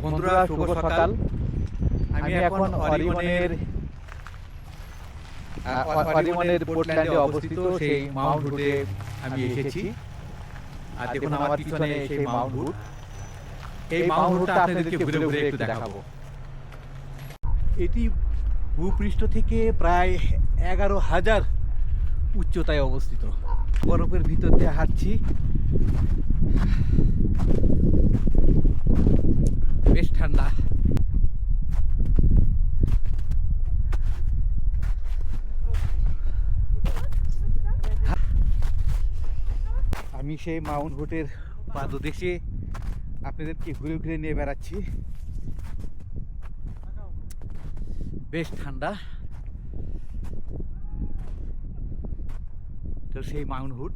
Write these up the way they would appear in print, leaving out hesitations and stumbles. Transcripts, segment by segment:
বন্ধুরা শুভ সকাল। আমি এখন অরিমনের পোর্টল্যান্ডে অবস্থিত সেই মাউন্ট হুডে আমি এসেছি। আর দেখুন আমার পিছনে সেই মাউন্ট হুড। এই মাউন্ট হুডটা আপনাদেরকে ঘুরে ঘুরে একটু দেখাবো। এটি ভূপৃষ্ঠ থেকে প্রায় 11,000 উচ্চতায় অবস্থিত। বরফের ভিতর দিয়ে হাঁটছি, বেশ ঠান্ডা। আমি সেই মাউন্ট হুডের পাদদেশে আপনাদেরকে ঘুরে ঘুরে নিয়ে বেড়াচ্ছি। বেশ ঠান্ডা। তো সেই মাউন্ট হুড।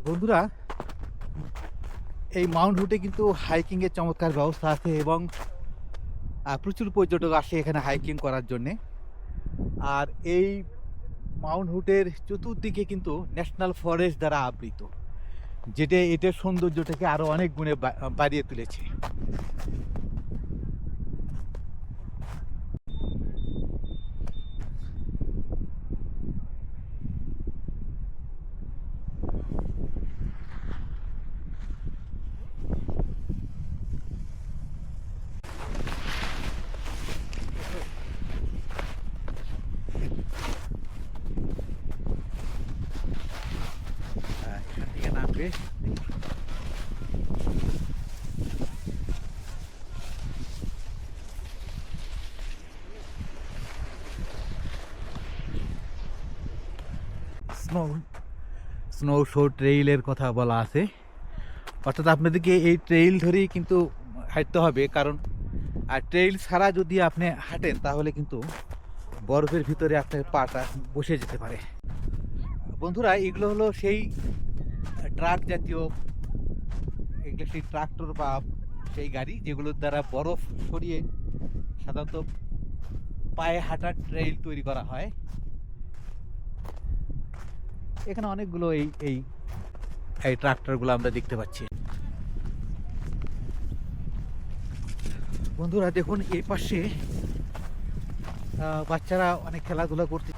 বন্ধুরা, এই মাউন্ট হুডে কিন্তু হাইকিং এর চমৎকার ব্যবস্থা আছে এবং প্রচুর পর্যটক আসে এখানে হাইকিং করার জন্যে। আর এই মাউন্ট হুডের চতুর্দিকে কিন্তু ন্যাশনাল ফরেস্ট দ্বারা আবৃত, যেটা এটার সৌন্দর্যটাকে আরো অনেক গুণে বাড়িয়ে তুলেছে। এখান থেকে নামবে স্নো শো ট্রেইলের কথা বলা আছে। অর্থাৎ আপনাদেরকে এই ট্রেইল ধরেই কিন্তু হাঁটতে হবে, কারণ আর ট্রেইল ছাড়া যদি আপনি হাঁটেন তাহলে কিন্তু বরফের ভিতরে আপনার পাটা বসে যেতে পারে। বন্ধুরা, এগুলো হলো সেই ট্রাক জাতীয়, এগুলো সেই ট্রাক্টর বা সেই গাড়ি যেগুলোর দ্বারা বরফ সরিয়ে সাধারণত পায়ে হাঁটার ট্রেইল তৈরি করা হয়। এখানে অনেকগুলো এই এই এই ট্রাক্টরগুলো আমরা দেখতে পাচ্ছি। বন্ধুরা দেখুন, এই পাশে বাচ্চারা অনেক খেলাধুলা করতে।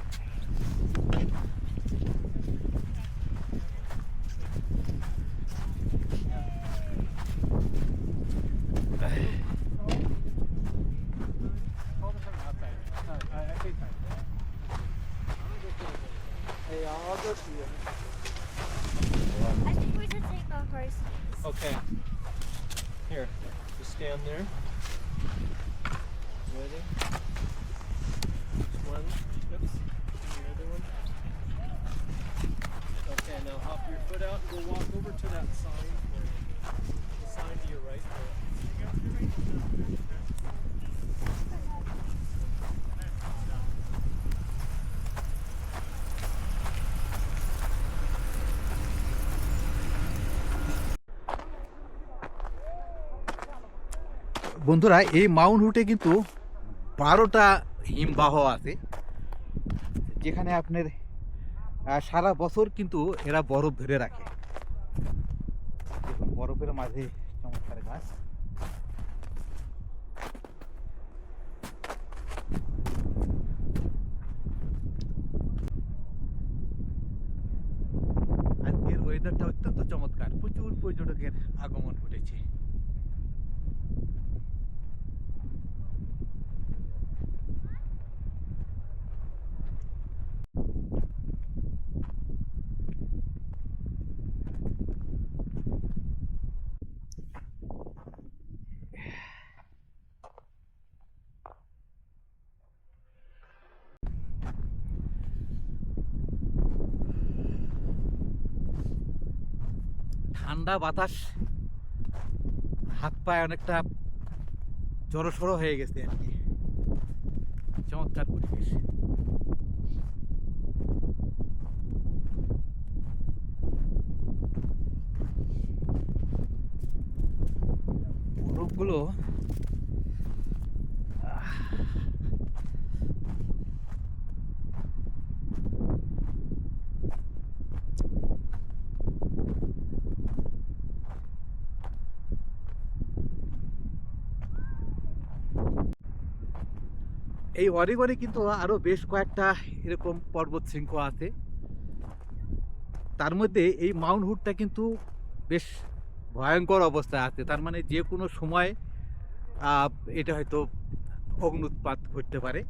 Hey, I'll go to you. I think we should take off our skis. Okay. Here, just stand there. Ready? One. Oops. The other one. Okay, now hop your foot out and go walk over to that sign. The sign to your right there. বন্ধুরা, এই Mount হুডে কিন্তু 12টা হিমবাহ আছে, যেখানে আপনার সারা বছর কিন্তু এরা বরফ ধরে রাখে। দেখুন বরফের মাঝে চমৎকার গাছ। আজকের ওয়েদারটা অত্যন্ত চমৎকার, প্রচুর পর্যটকের আগমন ঘটেছে। ঠান্ডা বাতাস হাত পায়ে অনেকটা জড়সড় হয়ে গেছে আর কি। চমৎকার পরিবেশ। বরফগুলো এই অরিগনে কিন্তু আরো বেশ কয়েকটা এরকম পর্বত শৃঙ্গ আছে। তার মধ্যে এই মাউন্ট হুডটা কিন্তু বেশ ভয়ঙ্কর অবস্থায় আছে। তার মানে যে কোনো সময় এটা হয়তো অগ্নুৎপাত ঘটতে পারে।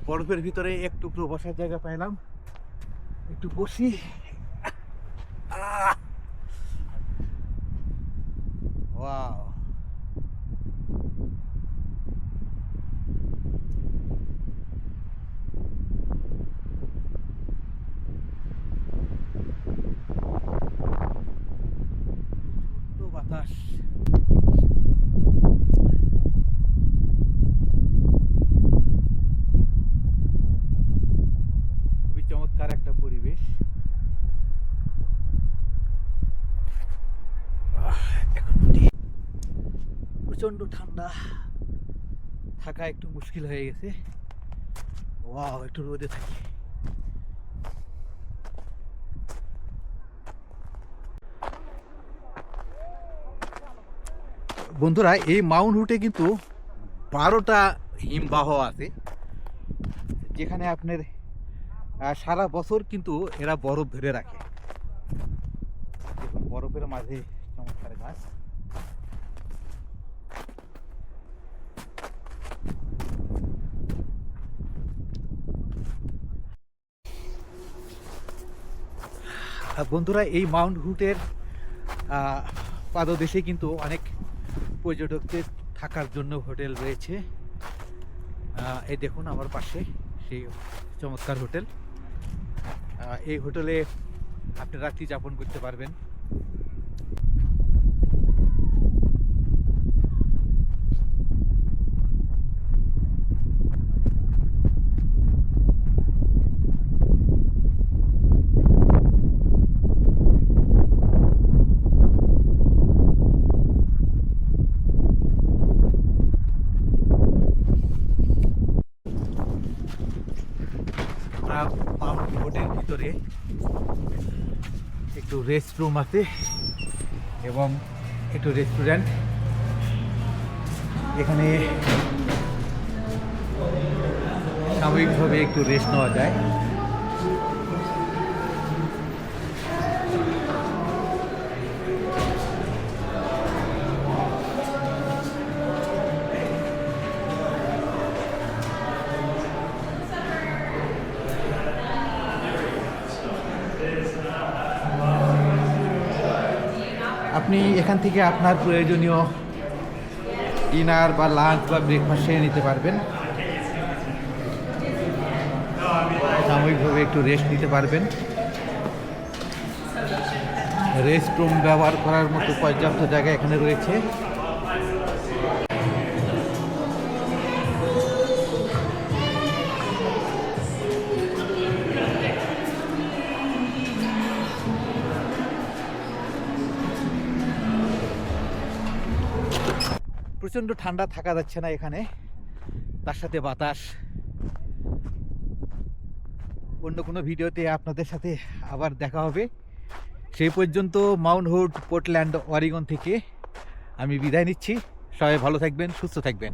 বরফের ভিতরে এক টুকরো বসার জায়গা পাইলাম, একটু বসি। ওয়াও, বাতাস। খুবই চমৎকার একটা পরিবেশ। প্রচন্ড ঠান্ডা, থাকা একটু মুশকিল হয়ে গেছে। ওয়াও, একটু রোদে থাকি। বন্ধুরা, এই মাউন্ট হুডে কিন্তু 12টা হিমবাহ আছে, যেখানে আপনার সারা বছর কিন্তু এরা বরফ ধরে রাখে। দেখুন, বরফের মাঝে চমৎকার গাছ। বন্ধুরা, এই মাউন্ট হুডের পাদদেশে কিন্তু অনেক পর্যটকদের থাকার জন্য হোটেল রয়েছে। এই দেখুন আমার পাশে সেই চমৎকার হোটেল। এই হোটেলে আপনি রাত্রি যাপন করতে পারবেন। মাউন্ট হুডের ভিতরে একটু রেস্ট রুম আছে এবং একটু রেস্টুরেন্ট। এখানে সাময়িকভাবে একটু রেস্ট নেওয়া যায়। আপনি এখান থেকে আপনার প্রয়োজনীয় ডিনার বা লাঞ্চ বা ব্রেকফাস্ট সেরে নিতে পারবেন। সাময়িকভাবে একটু রেস্ট নিতে পারবেন। রেস্ট রুম ব্যবহার করার মতো পর্যাপ্ত জায়গা এখানে রয়েছে। প্রচণ্ড ঠান্ডা, থাকা যাচ্ছে না এখানে, তার সাথে বাতাস। অন্য কোনো ভিডিওতে আপনাদের সাথে আবার দেখা হবে। সেই পর্যন্ত মাউন্ট হুড, পোর্টল্যান্ড, অরিগন থেকে আমি বিদায় নিচ্ছি। সবাই ভালো থাকবেন, সুস্থ থাকবেন।